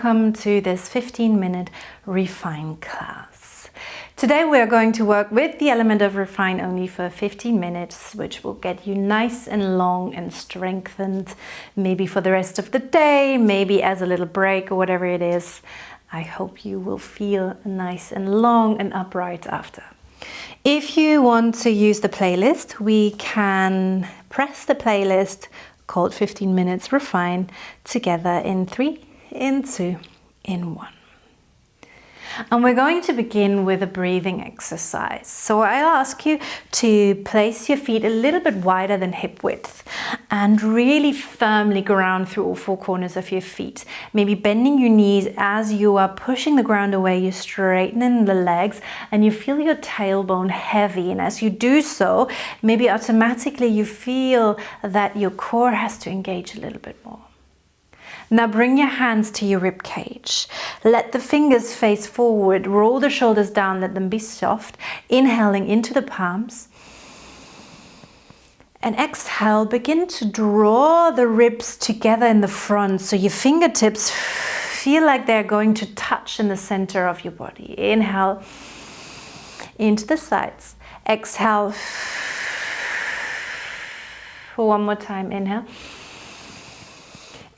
Welcome to this 15-minute refine class. Today we are going to work with the element of refine only for 15 minutes, which will get you nice and long and strengthened, maybe for the rest of the day, maybe as a little break or whatever it is. I hope you will feel nice and long and upright after. If you want to use the playlist, we can press the playlist called 15 minutes refine together in 3, in 2, in 1. And we're going to begin with a breathing exercise. So I'll ask you to place your feet a little bit wider than hip width and really firmly ground through all 4 corners of your feet. Maybe bending your knees as you are pushing the ground away, you're straightening the legs and you feel your tailbone heavy. And as you do so, maybe automatically you feel that your core has to engage a little bit more. Now bring your hands to your rib cage. Let the fingers face forward. Roll the shoulders down. Let them be soft. Inhaling into the palms. And exhale. Begin to draw the ribs together in the front. So your fingertips feel like they're going to touch in the center of your body. Inhale into the sides. Exhale. One more time. Inhale.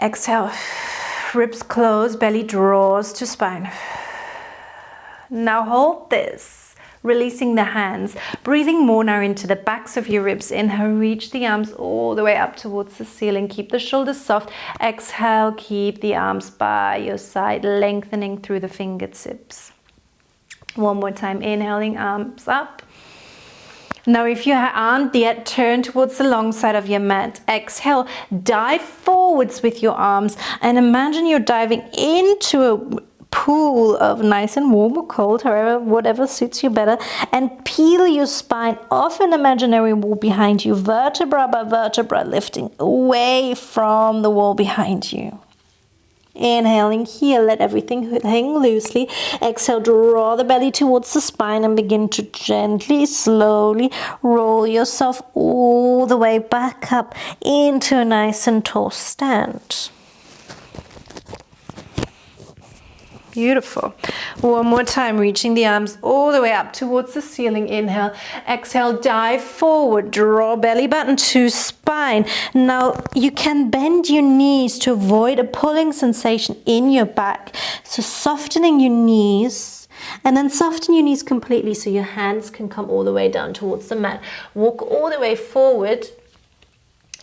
Exhale, ribs close, belly draws to spine. Now hold this, releasing the hands, breathing more now into the backs of your ribs. Inhale, reach the arms all the way up towards the ceiling. Keep the shoulders soft. Exhale, keep the arms by your side, lengthening through the fingertips. One more time, inhaling, arms up. Now, if you aren't yet, turn towards the long side of your mat. Exhale, dive forwards with your arms and imagine you're diving into a pool of nice and warm or cold, however, whatever suits you better, and peel your spine off an imaginary wall behind you, vertebra by vertebra, lifting away from the wall behind you. Inhaling here, let everything hang loosely. Exhale, draw the belly towards the spine and begin to gently, slowly roll yourself all the way back up into a nice and tall stand. Beautiful. One more time, reaching the arms all the way up towards the ceiling. Inhale, exhale, dive forward, draw belly button to spine. Now you can bend your knees to avoid a pulling sensation in your back. So softening your knees and then soften your knees completely so your hands can come all the way down towards the mat. Walk all the way forward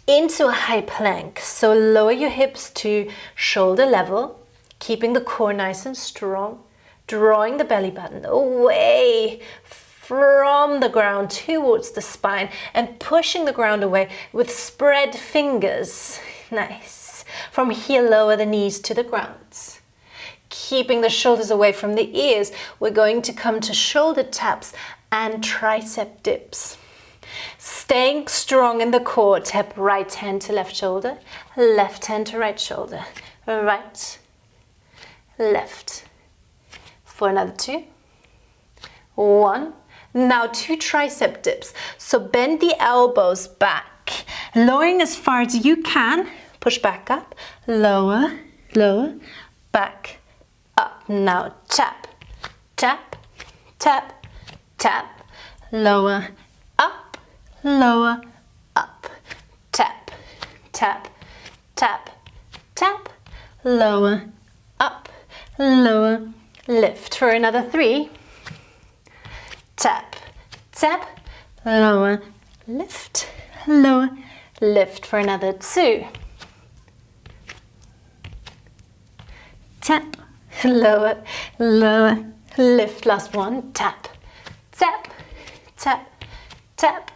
into a high plank. So lower your hips to shoulder level. Keeping the core nice and strong, drawing the belly button away from the ground towards the spine and pushing the ground away with spread fingers. Nice. From here, lower the knees to the ground. Keeping the shoulders away from the ears, we're going to come to shoulder taps and tricep dips. Staying strong in the core, tap right hand to left shoulder, left hand to right shoulder, right, left. For another 2, 1. Now 2 tricep dips. So bend the elbows back, lowering as far as you can. Push back up, lower, lower, back, up. Now tap, tap, tap, tap, lower, up, lower, up, tap, tap, tap, tap, lower, up, lower, lift. For another 3, tap, tap, lower, lift, lower, lift. For another 2, tap, lower, lower, lift. Last 1, tap, tap, tap, tap,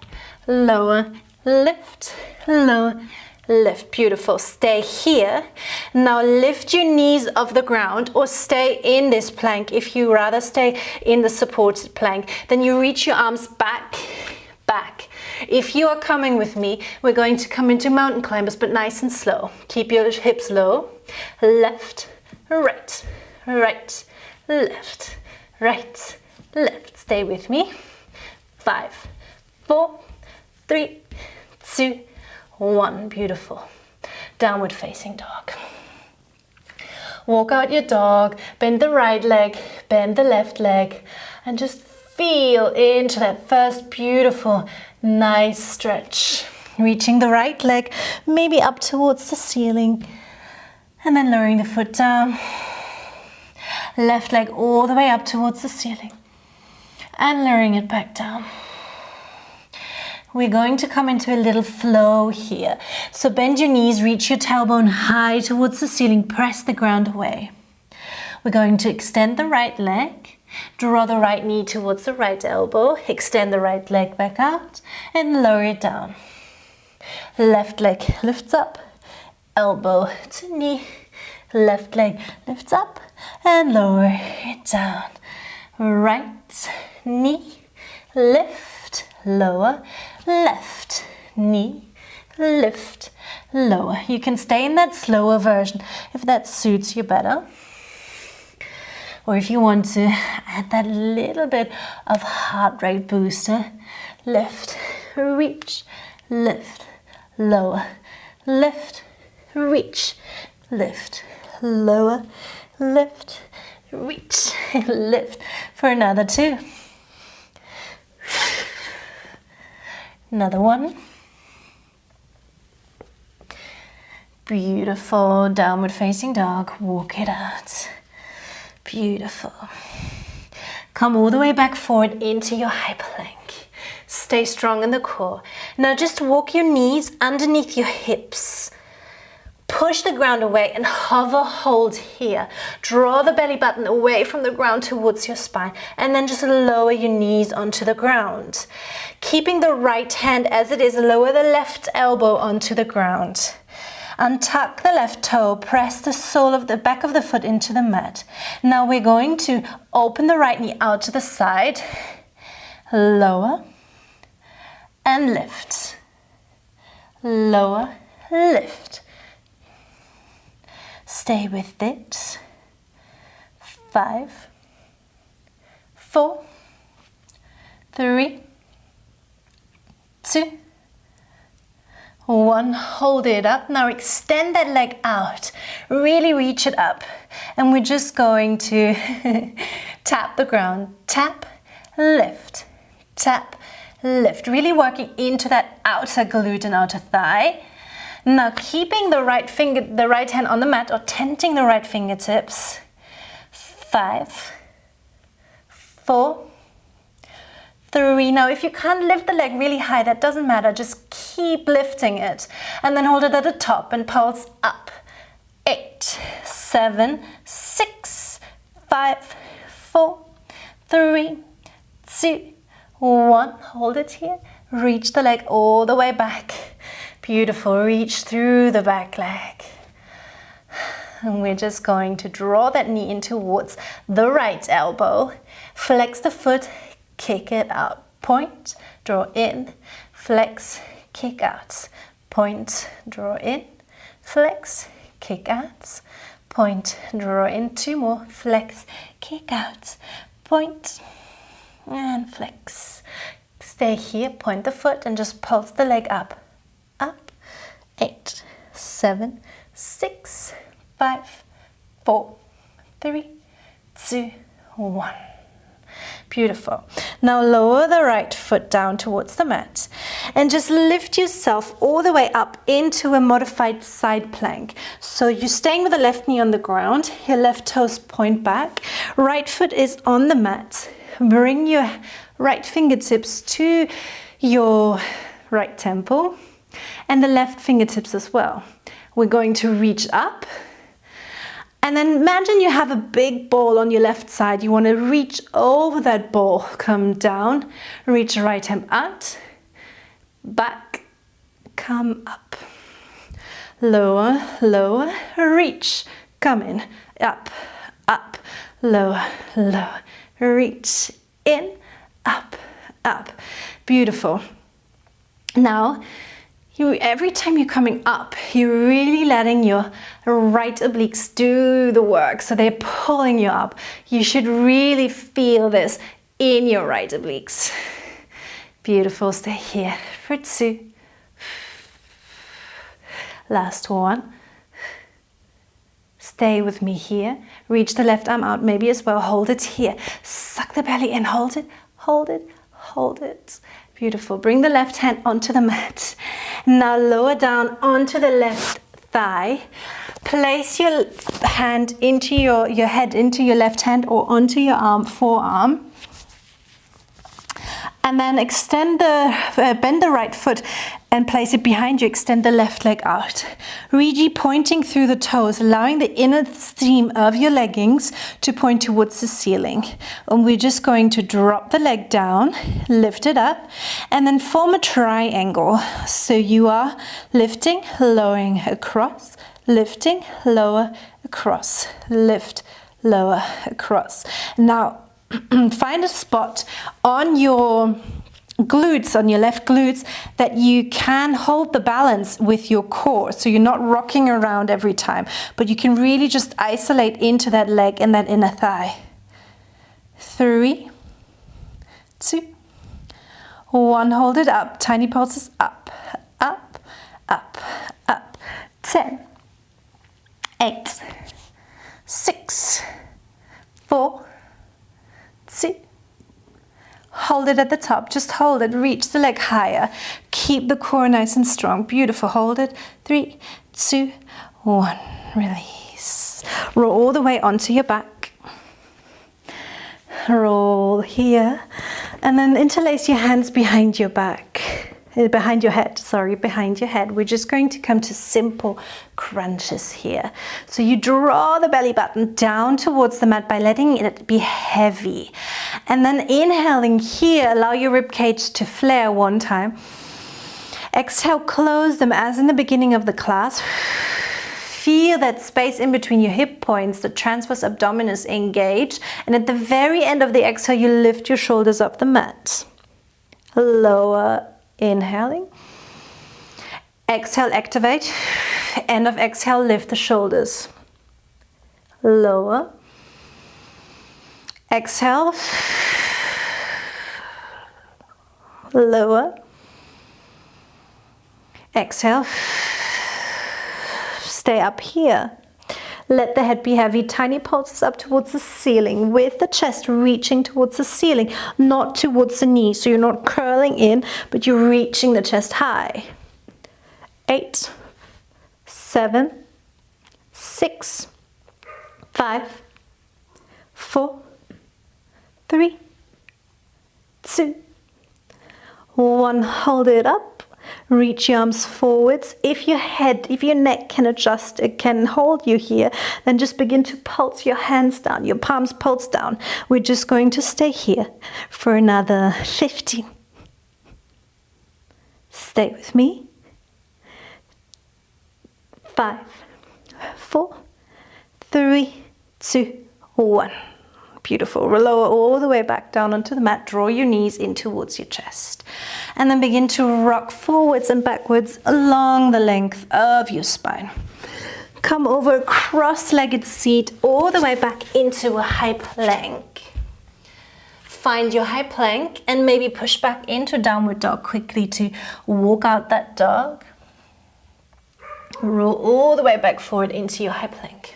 lower, lift, lower, lift. Beautiful. Stay here. Now lift your knees off the ground or stay in this plank. If you rather stay in the supported plank, then you reach your arms back, back. If you are coming with me, we're going to come into mountain climbers, but nice and slow. Keep your hips low. Left, right, right, left, right, left. Stay with me. 5, 4, 3, 2, 1. Beautiful. Downward facing dog. Walk out your dog, bend the right leg, bend the left leg, and just feel into that first beautiful, nice stretch. Reaching the right leg, maybe up towards the ceiling, and then lowering the foot down. Left leg all the way up towards the ceiling, and lowering it back down. We're going to come into a little flow here. So bend your knees, reach your tailbone high towards the ceiling, press the ground away. We're going to extend the right leg, draw the right knee towards the right elbow, extend the right leg back out, and lower it down. Left leg lifts up, elbow to knee, left leg lifts up, and lower it down. Right knee, lift, lower, left knee, lift, lower. You can stay in that slower version if that suits you better. Or if you want to add that little bit of heart rate booster, lift, reach, lift, lower, lift, reach, lift, lower, lift, reach, lift for another 2. Another 1. Beautiful. Downward facing dog. Walk it out. Beautiful. Come all the way back forward into your hyperplank. Stay strong in the core. Now just walk your knees underneath your hips. Push the ground away and hover, hold here. Draw the belly button away from the ground towards your spine, and then just lower your knees onto the ground. Keeping the right hand as it is, lower the left elbow onto the ground. Untuck the left toe, press the sole of the back of the foot into the mat. Now we're going to open the right knee out to the side, lower and lift, lower, lift. Stay with it. 5, 4, 3, 2, 1. Hold it up. Now extend that leg out. Really reach it up. And we're just going to tap the ground. Tap, lift, tap, lift. Really working into that outer glute and outer thigh. Now keeping the right hand on the mat or tenting the right fingertips. 5, 4, 3. Now if you can't lift the leg really high, that doesn't matter. Just keep lifting it. And then hold it at the top and pulse up. 8, 7, 6, 5, 4, 3, 2, 1. Hold it here. Reach the leg all the way back. Beautiful. Reach through the back leg. And we're just going to draw that knee in towards the right elbow. Flex the foot, kick it out. Point, draw in, flex, kick out. Point, draw in, flex, kick out. Point, draw in. 2 more. Flex, kick out. Point, and flex. Stay here, point the foot and just pulse the leg up. Up. 8, 7, 6, 5, 4, 3, 2, 1. Beautiful. Now lower the right foot down towards the mat and just lift yourself all the way up into a modified side plank. So you're staying with the left knee on the ground, your left toes point back, right foot is on the mat. Bring your right fingertips to your right temple and the left fingertips as well. We're going to reach up. And then imagine you have a big ball on your left side. You want to reach over that ball. Come down, reach the right hand out, back, come up. Lower, lower, reach, come in, up, up, lower, lower, reach, in, up, up. Beautiful. Now, every time you're coming up, you're really letting your right obliques do the work. So they're pulling you up. You should really feel this in your right obliques. Beautiful. Stay here for 2. Last 1. Stay with me here. Reach the left arm out maybe as well. Hold it here. Suck the belly in. Hold it, hold it, hold it. Beautiful. Bring the left hand onto the mat. Now lower down onto the left thigh. Place your hand into your head into your left hand or onto your arm, forearm. And then bend the right foot and place it behind you. Extend the left leg out. Really pointing through the toes, allowing the inner seam of your leggings to point towards the ceiling. And we're just going to drop the leg down, lift it up, and then form a triangle. So you are lifting, lowering across, lifting, lower, across, lift, lower, across. Now, find a spot on your glutes, on your left glutes, that you can hold the balance with your core. So you're not rocking around every time, but you can really just isolate into that leg and that inner thigh. 3, 2, 1. Hold it up. Tiny pulses up, up, up, up. 10, 8, 6, 4, 2. Hold it at the top. Just hold it. Reach the leg higher. Keep the core nice and strong. Beautiful. Hold it. 3, 2, 1. Release. Roll all the way onto your back. Roll here. And then interlace your hands behind your back. Behind your head, sorry, behind your head. We're just going to come to simple crunches here. So you draw the belly button down towards the mat by letting it be heavy. And then inhaling here, allow your rib cage to flare one time. Exhale, close them as in the beginning of the class. Feel that space in between your hip points, the transverse abdominis engaged. And at the very end of the exhale, you lift your shoulders off the mat. Lower. Inhaling. Exhale, activate. End of exhale, lift the shoulders. Lower. Exhale. Lower. Exhale. Stay up here. Let the head be heavy. Tiny pulses up towards the ceiling with the chest reaching towards the ceiling, not towards the knees. So you're not curling in, but you're reaching the chest high. 8, 7, 6, 5, 4, 3, 2, 1. Hold it up. Reach your arms forwards. If your neck can adjust, it can hold you here, then just begin to pulse your hands down, your palms pulse down. We're just going to stay here for another 50. Stay with me. 5, 4, 3, 2, 1. Beautiful. Lower all the way back down onto the mat. Draw your knees in towards your chest. And then begin to rock forwards and backwards along the length of your spine. Come over a cross-legged seat all the way back into a high plank. Find your high plank and maybe push back into downward dog quickly to walk out that dog. Roll all the way back forward into your high plank.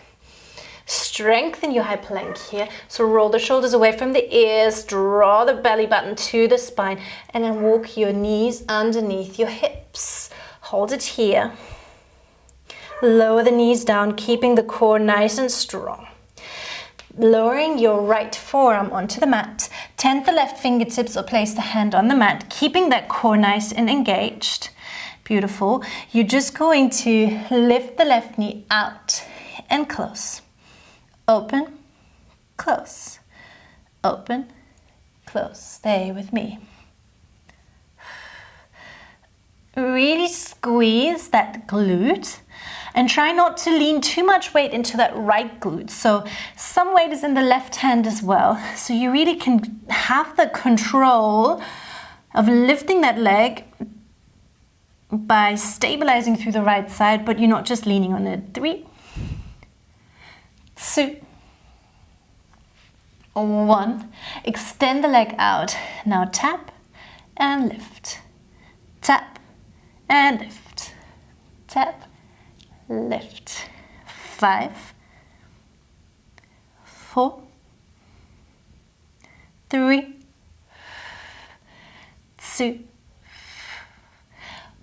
Strengthen your high plank here. So roll the shoulders away from the ears, draw the belly button to the spine, and then walk your knees underneath your hips. Hold it here. Lower the knees down, keeping the core nice and strong. Lowering your right forearm onto the mat. Tent the left fingertips or place the hand on the mat, keeping that core nice and engaged. Beautiful. You're just going to lift the left knee out and close. Open, close, open, close. Stay with me. Really squeeze that glute and try not to lean too much weight into that right glute. So some weight is in the left hand as well. So you really can have the control of lifting that leg by stabilizing through the right side, but you're not just leaning on it. 3, 2, 1. Extend the leg out. Now tap and lift. Tap and lift. Tap, lift. 5, 4, 3, 2,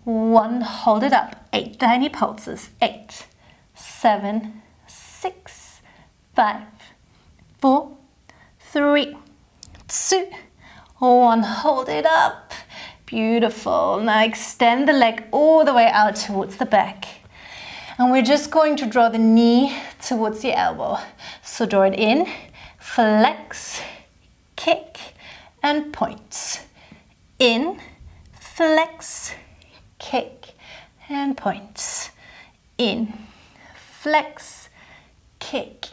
1. Hold it up. 8 tiny pulses. 8, 7, 6, 5, 4, 3, 2, 1. Hold it up. Beautiful. Now extend the leg all the way out towards the back. And we're just going to draw the knee towards the elbow. So draw it in, flex, kick, and point. In, flex, kick, and point. In, flex, kick,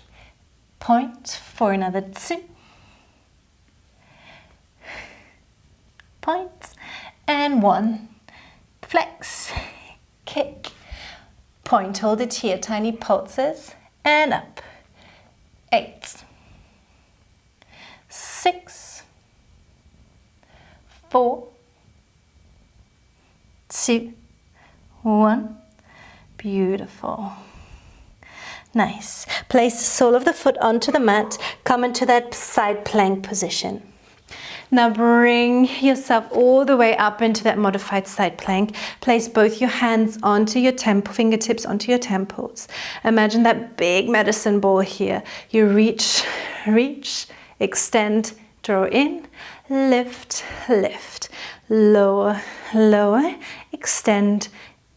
point for another 2. Point, and 1. Flex, kick, point. Hold it here, tiny pulses, and up. 8, 6, 4, 2, 1. Beautiful. Nice. Place the sole of the foot onto the mat. Come into that side plank position. Now bring yourself all the way up into that modified side plank. Place both your hands onto your fingertips onto your temples. Imagine that big medicine ball here. You reach, extend, draw in, lift, lift, lower, lower, extend,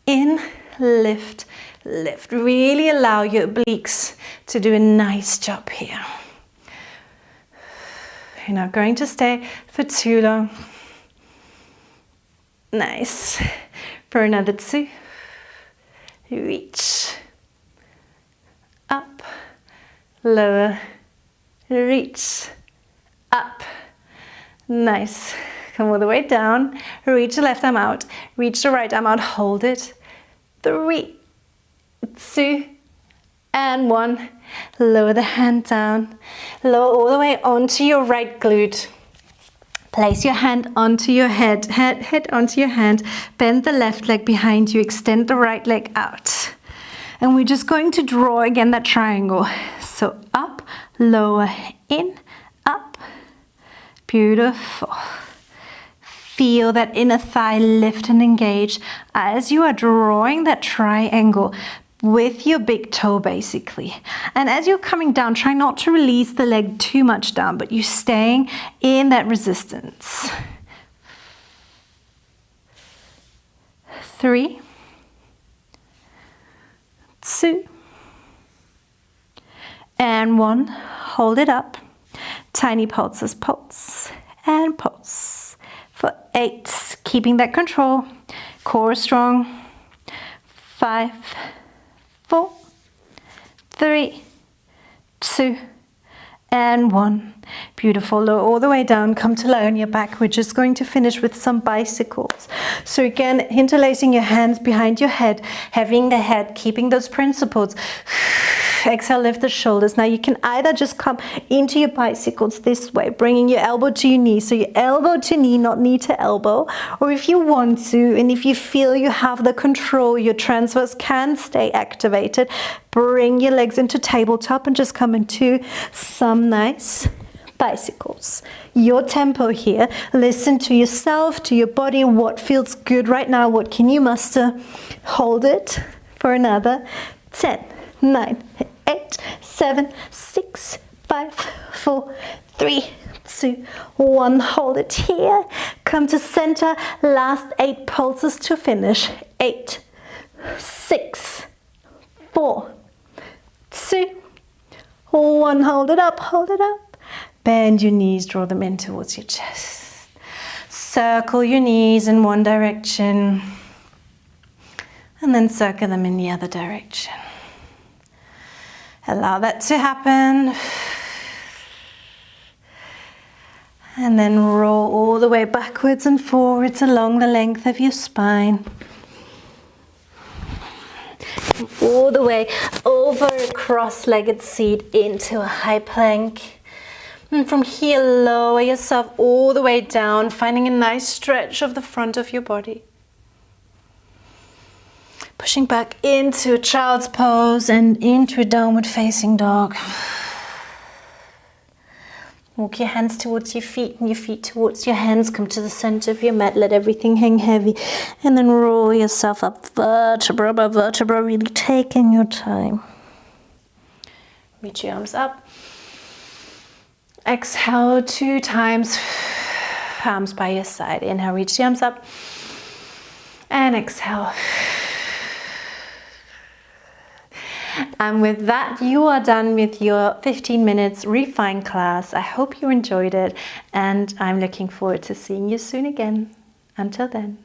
in, lift, lift. Really allow your obliques to do a nice job here. You're not going to stay for too long. Nice. For another 2. Reach. Up. Lower. Reach. Up. Nice. Come all the way down. Reach the left arm out. Reach the right arm out. Hold it. 3, 2, and 1. Lower the hand down. Lower all the way onto your right glute. Place your hand onto your head onto your hand. Bend the left leg behind you. Extend the right leg out. And we're just going to draw again that triangle. So up, lower, in, up. Beautiful. Feel that inner thigh lift and engage as you are drawing that triangle with your big toe basically. And as you're coming down, try not to release the leg too much down, but you're staying in that resistance. 3, 2, and 1. Hold it up. Tiny pulses, pulse, and pulse. For 8, keeping that control. Core strong. 5, 4, 3, 2, and 1. Beautiful. Lower all the way down. Come to lie on your back. We're just going to finish with some bicycles. So again, interlacing your hands behind your head, having the head, keeping those principles. Exhale, lift the shoulders. Now you can either just come into your bicycles this way, bringing your elbow to your knee. So your elbow to knee, not knee to elbow. Or if you want to, and if you feel you have the control, your transverse can stay activated. Bring your legs into tabletop and just come into some nice bicycles. Your tempo here. Listen to yourself, to your body. What feels good right now? What can you muster? Hold it for another 10, 9, 8, 7, 6, 5, 4, 3, 2, 1. Hold it here. Come to center. Last 8 pulses to finish. 8, 6, 4, 2, 1. Hold it up. Hold it up. Bend your knees. Draw them in towards your chest. Circle your knees in one direction. And then circle them in the other direction. Allow that to happen. And then roll all the way backwards and forwards along the length of your spine. All the way over a cross-legged seat into a high plank. And from here, lower yourself all the way down, finding a nice stretch of the front of your body. Pushing back into a child's pose and into a downward facing dog. Walk your hands towards your feet and your feet towards your hands. Come to the center of your mat. Let everything hang heavy. And then roll yourself up vertebra by vertebra, really taking your time. Reach your arms up. Exhale 2 times. Arms by your side. Inhale, reach the arms up. And exhale. And with that, you are done with your 15 minutes Refine class. I hope you enjoyed it, and I'm looking forward to seeing you soon again. Until then.